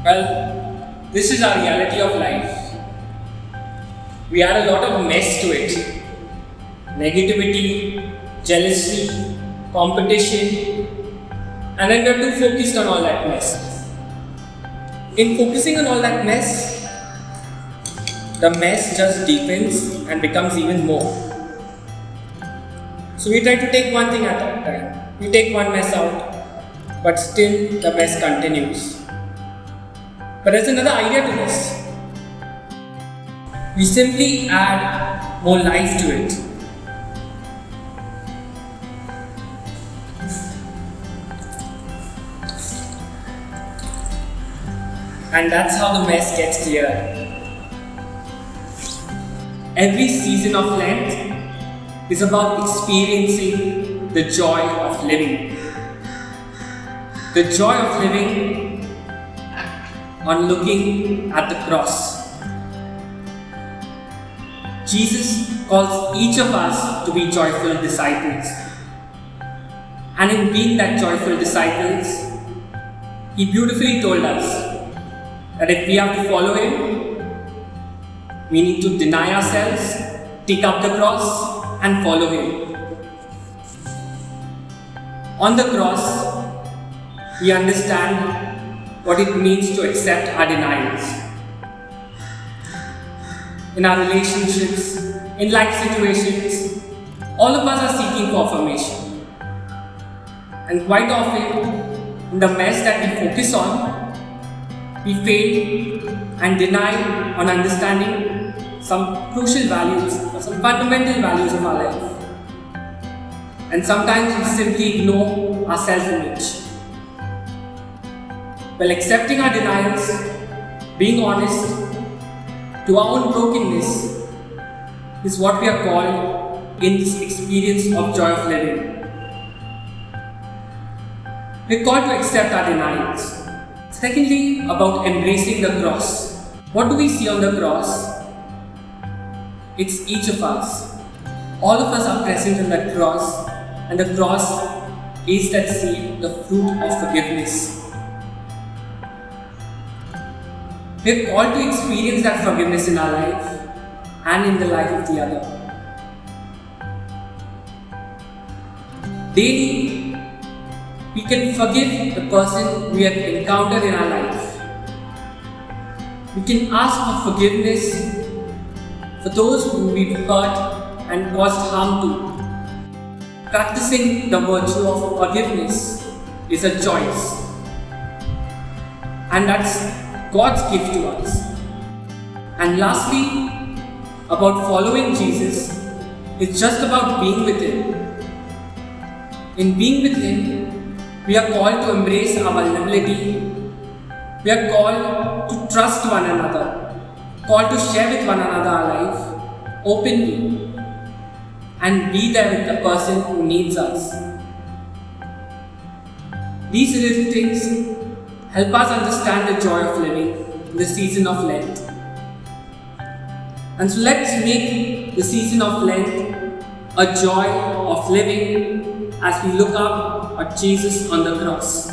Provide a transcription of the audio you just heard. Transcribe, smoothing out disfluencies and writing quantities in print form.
Well, this is our reality of life. We add a lot of mess to it. Negativity, jealousy, competition, and then we are too focused on all that mess. In focusing on all that mess, the mess just deepens and becomes even more. So we try to take one thing at a time. We take one mess out, but still the mess continues. But there's another idea to this. We simply add more life to it. And that's how the mess gets clearer. Every season of Lent is about experiencing the joy of living. The joy of living on looking at the cross. Jesus calls each of us to be joyful disciples. And in being that joyful disciples, He beautifully told us that if we have to follow Him, we need to deny ourselves, take up the cross and follow Him. On the cross, we understand what it means to accept our denials. In our relationships, in life situations, all of us are seeking confirmation. And quite often, in the mess that we focus on, we fail and deny on understanding some crucial values or some fundamental values of our life. And sometimes we simply ignore our self-image. While accepting our denials, being honest to our own brokenness is what we are called in this experience of joy of living. We are called to accept our denials. Secondly, about embracing the cross. What do we see on the cross? It's each of us. All of us are present on that cross, and the cross is that seed, the fruit of forgiveness. We are called to experience that forgiveness in our life and in the life of the other. Daily, we can forgive the person we have encountered in our life. We can ask for forgiveness for those whom we've hurt and caused harm to. Practicing the virtue of forgiveness is a choice, and that's God's gift to us. And lastly, about following Jesus, it's just about being with Him. In being with Him, we are called to embrace our vulnerability. We are called to trust one another, called to share with one another our life openly, and be there with the person who needs us. These little things help us understand the joy of living in the season of Lent. And so let's make the season of Lent a joy of living as we look up at Jesus on the cross.